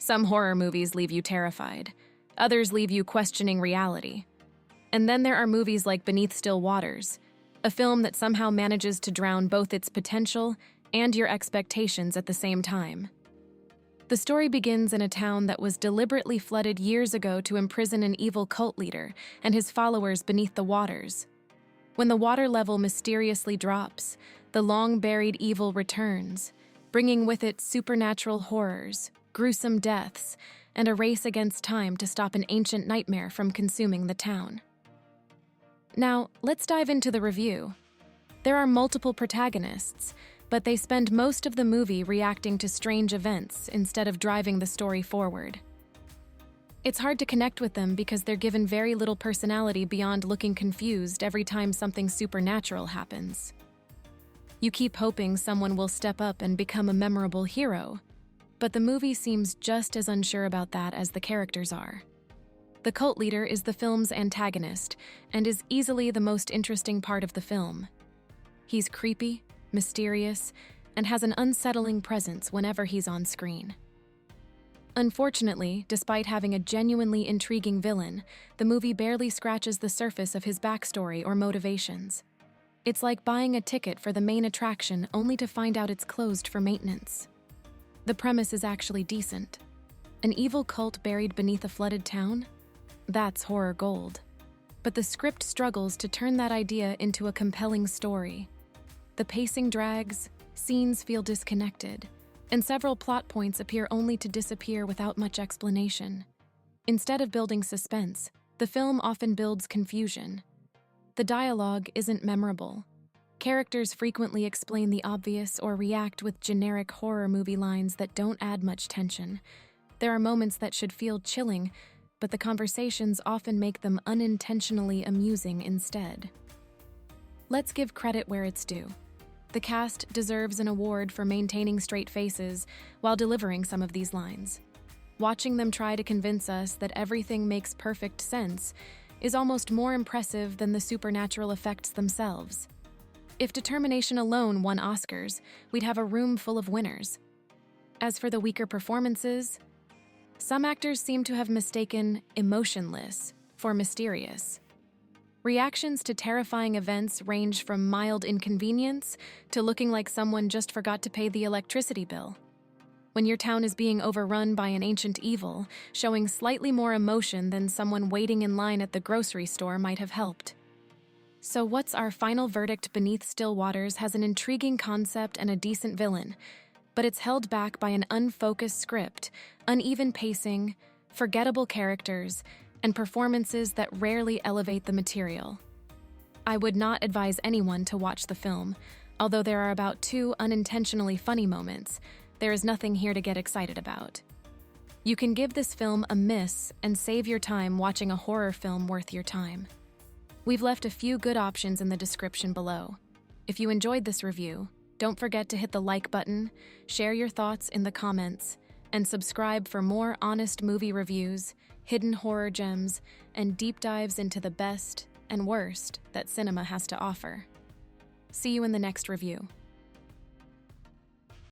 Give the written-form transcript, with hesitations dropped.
Some horror movies leave you terrified. Others leave you questioning reality. And then there are movies like Beneath Still Waters, a film that somehow manages to drown both its potential and your expectations at the same time. The story begins in a town that was deliberately flooded years ago to imprison an evil cult leader and his followers beneath the waters. When the water level mysteriously drops, the long-buried evil returns, bringing with it supernatural horrors, gruesome deaths, and a race against time to stop an ancient nightmare from consuming the town. Now, let's dive into the review. There are multiple protagonists, but they spend most of the movie reacting to strange events instead of driving the story forward. It's hard to connect with them because they're given very little personality beyond looking confused every time something supernatural happens. You keep hoping someone will step up and become a memorable hero, but the movie seems just as unsure about that as the characters are. The cult leader is the film's antagonist and is easily the most interesting part of the film. He's creepy, mysterious, and has an unsettling presence whenever he's on screen. Unfortunately, despite having a genuinely intriguing villain, the movie barely scratches the surface of his backstory or motivations. It's like buying a ticket for the main attraction only to find out it's closed for maintenance. The premise is actually decent. An evil cult buried beneath a flooded town? That's horror gold. But the script struggles to turn that idea into a compelling story. The pacing drags, scenes feel disconnected, and several plot points appear only to disappear without much explanation. Instead of building suspense, the film often builds confusion. The dialogue isn't memorable. Characters frequently explain the obvious or react with generic horror movie lines that don't add much tension. There are moments that should feel chilling, but the conversations often make them unintentionally amusing instead. Let's give credit where it's due. The cast deserves an award for maintaining straight faces while delivering some of these lines. Watching them try to convince us that everything makes perfect sense is almost more impressive than the supernatural effects themselves. If determination alone won Oscars, we'd have a room full of winners. As for the weaker performances, some actors seem to have mistaken emotionless for mysterious. Reactions to terrifying events range from mild inconvenience to looking like someone just forgot to pay the electricity bill. When your town is being overrun by an ancient evil, showing slightly more emotion than someone waiting in line at the grocery store might have helped. So what's our final verdict? Beneath Still Waters has an intriguing concept and a decent villain, but it's held back by an unfocused script, uneven pacing, forgettable characters, and performances that rarely elevate the material. I would not advise anyone to watch the film. Although there are about 2 unintentionally funny moments, there is nothing here to get excited about. You can give this film a miss and save your time watching a horror film worth your time. We've left a few good options in the description below. If you enjoyed this review, don't forget to hit the like button, share your thoughts in the comments, and subscribe for more honest movie reviews, hidden horror gems, and deep dives into the best and worst that cinema has to offer. See you in the next review.